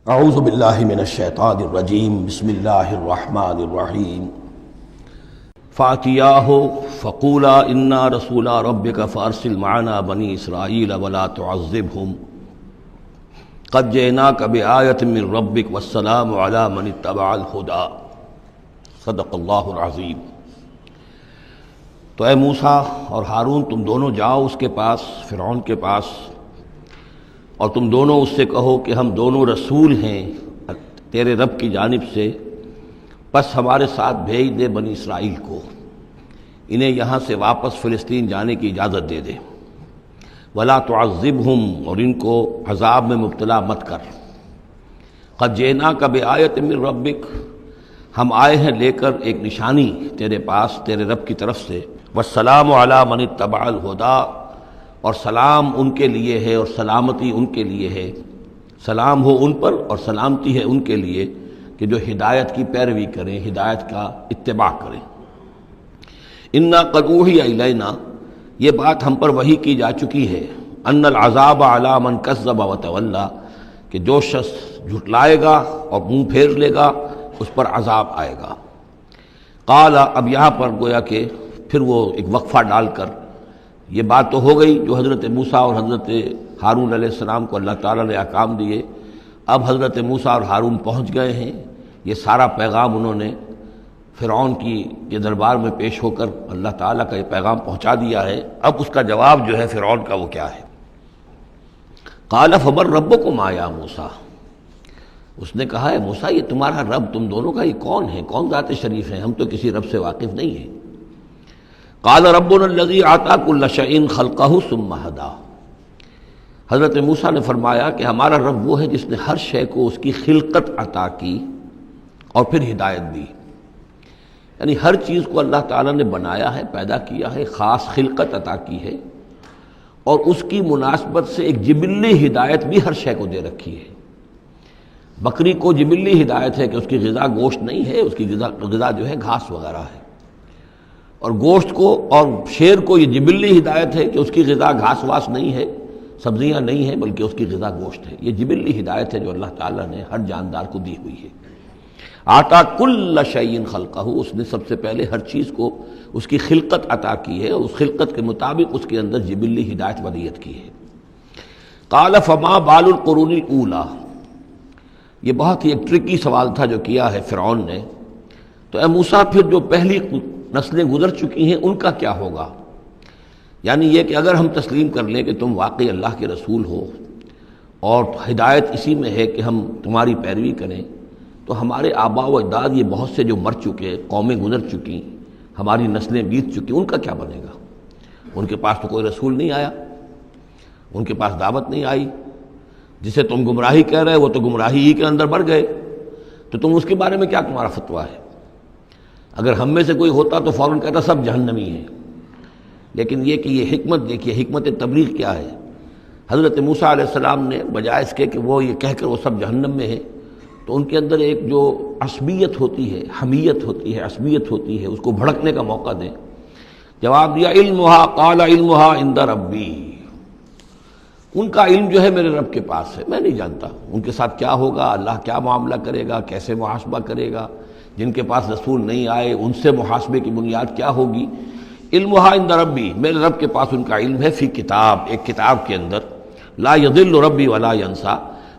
اعوذ باللہ من الشیطان الرجیم بسم اللہ الرحمن الرحیم فاتیاہ فقولا انا رسولا ربک فارسل معنا بنی اسرائیل ولا تعذبہم قد جئناک بآیۃ من ربک والسلام علی من اتبع الہدی صدق اللہ العظیم۔ تو اے موسیٰ اور ہارون، تم دونوں جاؤ اس کے پاس، فرعون کے پاس، اور تم دونوں اس سے کہو کہ ہم دونوں رسول ہیں تیرے رب کی جانب سے، پس ہمارے ساتھ بھیج دے بنی اسرائیل کو، انہیں یہاں سے واپس فلسطین جانے کی اجازت دے دے۔ ولا تعذبہم، اور ان کو عذاب میں مبتلا مت کر۔ قد جئناک بآیۃ من ربک، ہم آئے ہیں لے کر ایک نشانی تیرے پاس تیرے رب کی طرف سے۔ والسلام علی من اتبع الہدی، اور سلام ان کے لیے ہے اور سلامتی ان کے لیے ہے، سلام ہو ان پر اور سلامتی ہے ان کے لیے کہ جو ہدایت کی پیروی کریں، ہدایت کا اتباع کریں۔ انا قد اوحی الینا، یہ بات ہم پر وحی کی جا چکی ہے، ان العذاب علی من کذب وتولی، کہ جو شخص جھٹلائے گا اور منہ پھیر لے گا اس پر عذاب آئے گا۔ قال، اب یہاں پر گویا کہ پھر وہ ایک وقفہ ڈال کر یہ بات تو ہو گئی جو حضرت موسیٰ اور حضرت ہارون علیہ السلام کو اللہ تعالیٰ نے احکام دیے۔ اب حضرت موسیٰ اور ہارون پہنچ گئے ہیں، یہ سارا پیغام انہوں نے فرعون کی دربار میں پیش ہو کر اللہ تعالیٰ کا یہ پیغام پہنچا دیا ہے۔ اب اس کا جواب جو ہے فرعون کا وہ کیا ہے؟ قال فمن ربکما یا موسیٰ، اس نے کہا ہے موسیٰ یہ تمہارا رب، تم دونوں کا یہ کون ہے، کون ذات شریف ہے، ہم تو کسی رب سے واقف نہیں ہیں۔ قال ربنا الذی اعطی کل شیء خلقہ ثم ہدی، حضرت موسیٰ نے فرمایا کہ ہمارا رب وہ ہے جس نے ہر شے کو اس کی خلقت عطا کی اور پھر ہدایت دی، یعنی ہر چیز کو اللہ تعالیٰ نے بنایا ہے، پیدا کیا ہے، خاص خلقت عطا کی ہے، اور اس کی مناسبت سے ایک جبلی ہدایت بھی ہر شے کو دے رکھی ہے۔ بکری کو جبلی ہدایت ہے کہ اس کی غذا گوشت نہیں ہے، اس کی غذا جو ہے گھاس وغیرہ ہے، اور گوشت کو اور شیر کو یہ جبلی ہدایت ہے کہ اس کی غذا گھاس واس نہیں ہے، سبزیاں نہیں ہیں، بلکہ اس کی غذا گوشت ہے۔ یہ جبلی ہدایت ہے جو اللہ تعالیٰ نے ہر جاندار کو دی ہوئی ہے۔ آتا کل شیء خلقہ، اس نے سب سے پہلے ہر چیز کو اس کی خلقت عطا کی ہے، اور اس خلقت کے مطابق اس کے اندر جبلی ہدایت ودیت کی ہے۔ قال فما بال القرون الاولی، یہ بہت ہی ایک ٹرکی سوال تھا جو کیا ہے فرعون نے۔ تو اے موسیٰ پھر جو پہلی نسلیں گزر چکی ہیں ان کا کیا ہوگا؟ یعنی یہ کہ اگر ہم تسلیم کر لیں کہ تم واقعی اللہ کے رسول ہو اور ہدایت اسی میں ہے کہ ہم تمہاری پیروی کریں، تو ہمارے آباء و اجداد یہ بہت سے جو مر چکے، قومیں گزر چکی، ہماری نسلیں بیت چکی، ان کا کیا بنے گا؟ ان کے پاس تو کوئی رسول نہیں آیا، ان کے پاس دعوت نہیں آئی، جسے تم گمراہی کہہ رہے وہ تو گمراہی ہی کے اندر بڑھ گئے، تو تم اس کے بارے میں کیا تمہارا فتویٰ ہے؟ اگر ہم میں سے کوئی ہوتا تو فوراً کہتا سب جہنمی ہیں، لیکن یہ کہ یہ حکمت دیکھیے، حکمت تبلیغ کیا ہے۔ حضرت موسیٰ علیہ السلام نے بجائے اس کے کہ وہ یہ کہہ کر وہ سب جہنم میں ہیں، تو ان کے اندر ایک جو عصبیت ہوتی ہے، حمیت ہوتی ہے، عصبیت ہوتی ہے، اس کو بھڑکنے کا موقع دیں۔ جواب دیا علمھا، قال علمھا عند ربی، ان کا علم جو ہے میرے رب کے پاس ہے، میں نہیں جانتا ان کے ساتھ کیا ہوگا، اللہ کیا معاملہ کرے گا، کیسے محاسبہ کرے گا، جن کے پاس رسول نہیں آئے ان سے محاسبے کی بنیاد کیا ہوگی۔ علمھا عند ربی، میرے رب کے پاس ان کا علم ہے، فی کتاب، ایک کتاب کے اندر، لا یضل ربی ولا ینسیٰ،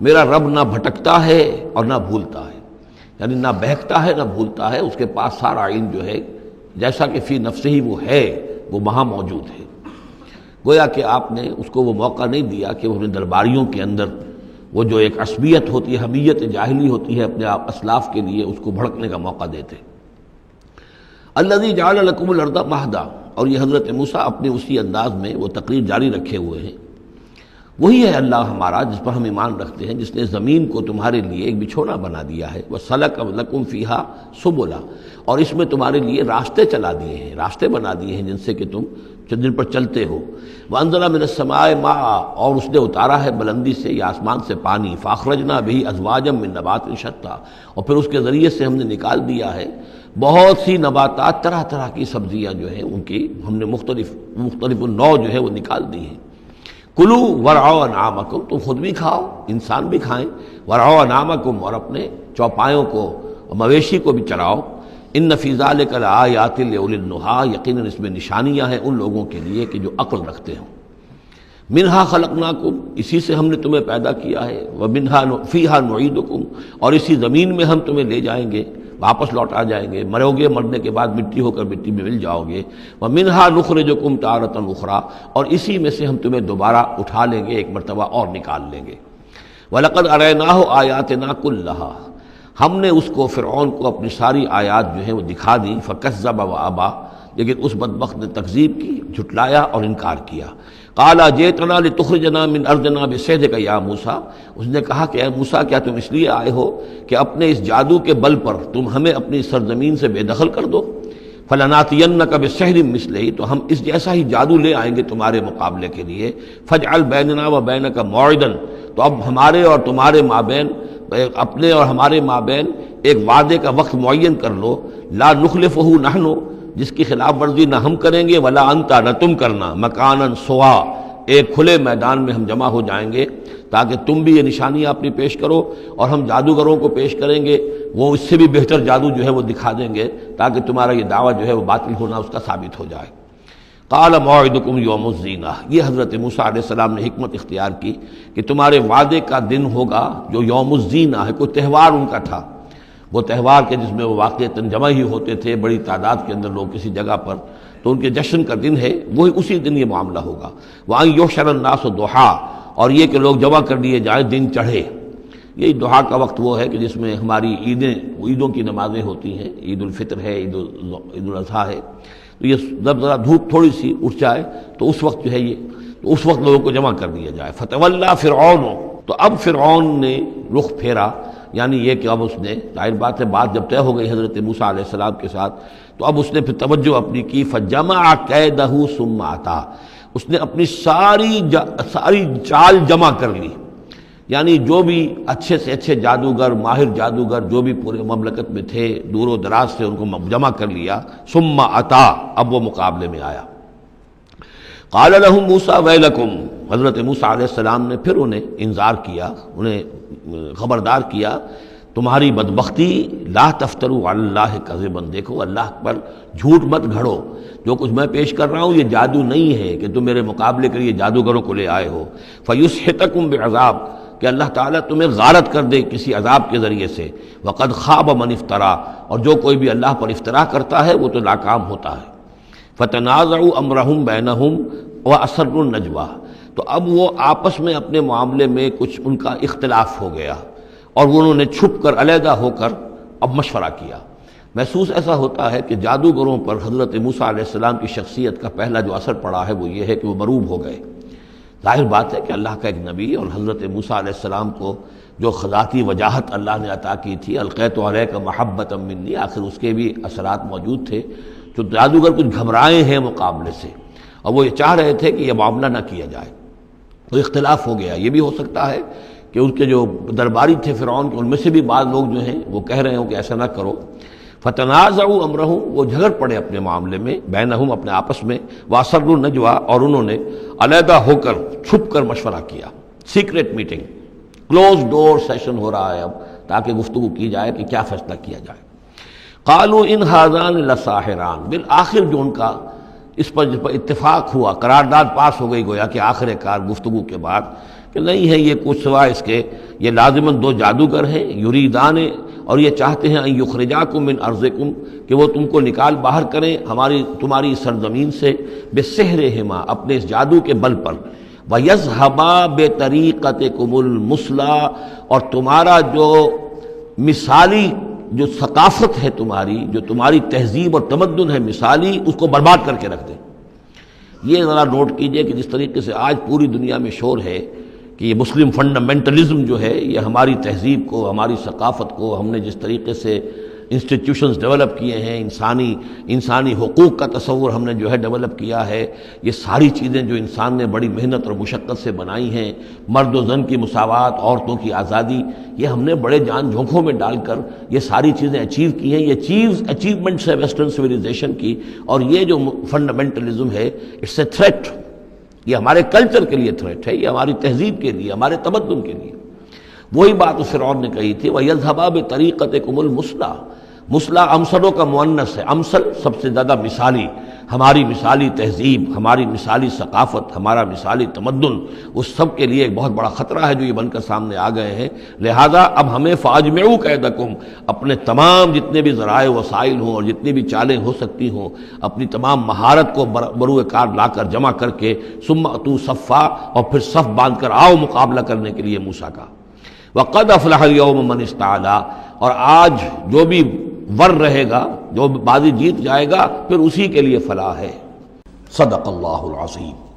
میرا رب نہ بھٹکتا ہے اور نہ بھولتا ہے، یعنی نہ بہکتا ہے نہ بھولتا ہے، اس کے پاس سارا علم جو ہے جیسا کہ فی نفسہ ہی وہ ہے، وہ وہاں موجود ہے۔ گویا کہ آپ نے اس کو وہ موقع نہیں دیا کہ وہ اپنے درباریوں کے اندر وہ جو ایک عصبیت ہوتی ہے، حمیت جاہلی ہوتی ہے اپنے اسلاف کے لیے، اس کو بھڑکنے کا موقع دیتے۔ الذی جعل لکم الارض مہدا، اور یہ حضرت موسیٰ اپنے اسی انداز میں وہ تقریر جاری رکھے ہوئے ہیں، وہی ہے اللہ ہمارا جس پر ہم ایمان رکھتے ہیں، جس نے زمین کو تمہارے لیے ایک بچھونا بنا دیا ہے، وَسَلَكَ لَكُمْ فِيهَا سُبُلًا، اور اس میں تمہارے لیے راستے چلا دیے ہیں، راستے بنا دیے ہیں جن سے کہ تم جن پر چلتے ہو۔ وَأَنزَلَ مِنَ السَّمَاءِ مَاءً، اور اس نے اتارا ہے بلندی سے یا آسمان سے پانی، فَأَخْرَجْنَا بِهِ أَزْوَاجًا مِّن نَبَاتٍ شَتَّىٰ، اور پھر اس کے ذریعے سے ہم نے نکال دیا ہے بہت سی نباتات، طرح طرح کی سبزیاں جو ہیں ان کی ہم نے مختلف النوع جو ہے وہ نکال دی ہیں۔ کلو ورعوا انعامکم، تم خود بھی کھاؤ، انسان بھی کھائیں، ورعوا انعامکم، اور اپنے چوپایوں کو، مویشی کو بھی چراؤ، ان فی ذلک لآیات لأولی النہی، یقیناً اس میں نشانیاں ہیں ان لوگوں کے لیے کہ جو عقل رکھتے ہوں۔ منہا خلقناکم، اسی سے ہم نے تمہیں پیدا کیا ہے، ومنہا فیہا نعیدکم، اور اسی زمین میں ہم تمہیں لے جائیں گے، واپس لوٹا جائیں گے، مرو گے، مرنے کے بعد مٹی ہو کر مٹی میں مل جاؤ گے، ومنہا نخرجکم تارۃ اخری، اور اسی میں سے ہم تمہیں دوبارہ اٹھا لیں گے، ایک مرتبہ اور نکال لیں گے۔ وَلَقَدْ أَرَيْنَاهُ آیَاتِنَا كُلَّهَا، ہم نے اس کو، فرعون کو، اپنی ساری آیات جو ہیں وہ دکھا دی، فَكَذَّبَ وَأَبَى، لیکن اس بدبخت نے تکذیب کی، جھٹلایا اور انکار کیا۔ قَالَ جِئْتَنَا لِتُخْرِجَنَا مِنْ أَرْضِنَا بِسِحْرِكَ يَا موسیٰ، اس نے کہا کہ اے موسیٰ، کیا تم اس لیے آئے ہو کہ اپنے اس جادو کے بل پر تم ہمیں اپنی سرزمین سے بے دخل کر دو؟ فَلَنَأْتِيَنَّكَ بِسِحْرٍ مِثْلِهِ، تو ہم اس جیسا ہی جادو لے آئیں گے تمہارے مقابلے کے لیے۔ فَاجْعَلْ بَيْنَنَا وَبَيْنَكَ مَوْعِدًا، تو اب ہمارے اور تمہارے مابین، اپنے اور ہمارے مابین ایک وعدے کا وقت معین کر لو، لا نخلفہ نحن، جس کی خلاف ورزی نہ ہم کریں گے، ولا انتا، نہ تم کرنا، مکانا سوا، ایک کھلے میدان میں ہم جمع ہو جائیں گے، تاکہ تم بھی یہ نشانیاں اپنی پیش کرو اور ہم جادوگروں کو پیش کریں گے، وہ اس سے بھی بہتر جادو جو ہے وہ دکھا دیں گے، تاکہ تمہارا یہ دعویٰ جو ہے وہ باطل ہونا اس کا ثابت ہو جائے۔ قال موعدکم یوم الزینہ، یہ حضرت موسیٰ علیہ السلام نے حکمت اختیار کی کہ تمہارے وعدے کا دن ہوگا جو یوم الزینہ ہے، کوئی تہوار ان کا تھا، وہ تہوار کے جس میں وہ واقعتاً جمع ہی ہوتے تھے بڑی تعداد کے اندر لوگ کسی جگہ پر، تو ان کے جشن کا دن ہے، وہی اسی دن یہ معاملہ ہوگا۔ وَأَن يُحْشَرَ النَّاسُ ضُحًى، اور یہ کہ لوگ جمع کر دیے جائیں دن چڑھے۔ یہی دحا کا وقت وہ ہے کہ جس میں ہماری عیدوں کی نمازیں ہوتی ہیں، عید الفطر ہے، عید الاضحیٰ ہے، تو یہ جب ذرا دھوپ تھوڑی سی اٹھ جائے تو اس وقت جو ہے یہ، تو اس وقت لوگوں کو جمع کر دیا جائے۔ فَتَوَلَّىٰ فِرْعَوْنُ، تو اب فرعون نے رخ پھیرا، یعنی یہ کہ اب اس نے، ظاہر بات ہے بات جب طے ہو گئی حضرت موسیٰ علیہ السلام کے ساتھ، تو اب اس نے پھر توجہ اپنی کی، فَجَمَعَ كَيْدَهُ ثُمَّ أَتَىٰ، اس نے اپنی ساری چال جمع کر لی، یعنی جو بھی اچھے سے اچھے جادوگر، ماہر جادوگر جو بھی پورے مملکت میں تھے، دور و دراز سے ان کو جمع کر لیا۔ ثم اتا، اب وہ مقابلے میں آیا۔ قال لهم موسیٰ ویلکم، حضرت موسیٰ علیہ السلام نے پھر انہیں انذار کیا، انہیں خبردار کیا، تمہاری بدبختی، لا تفتروا علی اللہ کذبا، دیکھو اللہ پر جھوٹ مت گھڑو، جو کچھ میں پیش کر رہا ہوں یہ جادو نہیں ہے کہ تم میرے مقابلے کے لیے جادوگروں کو لے آئے ہو۔ فیسحتکم بعذاب، کہ اللہ تعالیٰ تمہیں غارت کر دے کسی عذاب کے ذریعے سے۔ وقد خاب من افترا، اور جو کوئی بھی اللہ پر افترا کرتا ہے وہ تو ناکام ہوتا ہے۔ فتنازعوا امرهم بینہم واسروا النجوى، تو اب وہ آپس میں اپنے معاملے میں کچھ ان کا اختلاف ہو گیا اور وہ انہوں نے چھپ کر، علیحدہ ہو کر اب مشورہ کیا۔ محسوس ایسا ہوتا ہے کہ جادوگروں پر حضرت موسیٰ علیہ السلام کی شخصیت کا پہلا جو اثر پڑا ہے وہ یہ ہے کہ وہ مروب ہو گئے۔ ظاہر بات ہے کہ اللہ کا ایک نبی، اور حضرت موسیٰ علیہ السلام کو جو ذاتی وجاہت اللہ نے عطا کی تھی، القیت علیک محبۃ منی، آخر اس کے بھی اثرات موجود تھے، جو جادوگر کچھ گھبرائے ہیں مقابلے سے، اور وہ یہ چاہ رہے تھے کہ یہ معاملہ نہ کیا جائے، تو اختلاف ہو گیا۔ یہ بھی ہو سکتا ہے کہ ان کے جو درباری تھے فرعون کے، ان میں سے بھی بعض لوگ جو ہیں وہ کہہ رہے ہوں کہ ایسا نہ کرو۔ فتنازعوا امرهم، وہ جھگڑ پڑے اپنے معاملے میں، بینہم، اپنے آپس میں، واسروا النجوى، اور انہوں نے علیحدہ ہو کر، چھپ کر مشورہ کیا، سیکریٹ میٹنگ، کلوز ڈور سیشن ہو رہا ہے اب، تاکہ گفتگو کی جائے کہ کیا فیصلہ کیا جائے۔ قالوا ان هذان لساحران، بالآخر جو ان کا اس پر اتفاق ہوا، قرارداد پاس ہو گئی گویا کہ آخر کار گفتگو کے بعد، کہ نہیں ہے یہ کچھ سوا اس کے، یہ لازماً دو جادوگر ہیں، یریدان، اور یہ چاہتے ہیں ان یخرجاکم من ارضکم، کہ وہ تم کو نکال باہر کریں تمہاری سرزمین سے، بسحرہما، اپنے اس جادو کے بل پر، ویذھبا بطریقتکم المثلی، اور تمہارا جو مثالی جو ثقافت ہے تمہاری، جو تمہاری تہذیب اور تمدن ہے مثالی، اس کو برباد کر کے رکھ دیں۔ یہ ذرا نوٹ کیجئے کہ جس طریقے سے آج پوری دنیا میں شور ہے کہ یہ مسلم فنڈامنٹلزم جو ہے، یہ ہماری تہذیب کو، ہماری ثقافت کو، ہم نے جس طریقے سے انسٹیٹیوشنز ڈیولپ کیے ہیں، انسانی حقوق کا تصور ہم نے جو ہے ڈیولپ کیا ہے، یہ ساری چیزیں جو انسان نے بڑی محنت اور مشقت سے بنائی ہیں، مرد و زن کی مساوات، عورتوں کی آزادی، یہ ہم نے بڑے جان جھونکوں میں ڈال کر یہ ساری چیزیں اچیو کی ہیں۔ یہ اچیومنٹس ہے ویسٹرن سویلائزیشن کی، اور یہ جو فنڈامنٹلزم ہے، اٹس اے تھریٹ یہ ہمارے کلچر کے لیے تھریٹ ہے، یہ ہماری تہذیب کے لیے، ہمارے تمدن کے لیے۔ وہی بات اس فرعون نے کہی تھی وَيَذْهَبَا بِطَرِيقَتِكُمُ الْمُثْلَىٰ، مثلا امثلوں کا مؤنث ہے، امثل سب سے زیادہ مثالی، ہماری مثالی تہذیب، ہماری مثالی ثقافت، ہمارا مثالی تمدن، اس سب کے لیے ایک بہت بڑا خطرہ ہے جو یہ بن کر سامنے آ گئے ہیں۔ لہذا اب ہمیں فَأَجْمِعُوا كَيْدَكُمْ، اپنے تمام جتنے بھی ذرائع وسائل ہوں اور جتنی بھی چالیں ہو سکتی ہوں، اپنی تمام مہارت کو بروئے کار لا کر جمع کر کے ثُمَّ أْتُوا صَفًّا، اور پھر صف باندھ کر آؤ مقابلہ کرنے کے لیے موسیٰ کا۔ وَقَدْ أَفْلَحَ الْيَوْمَ مَنِ اسْتَعْلَىٰ، اور آج جو بھی ور رہے گا، جو بازی جیت جائے گا، پھر اسی کے لیے فلاح ہے۔ صدق اللہ العظیم۔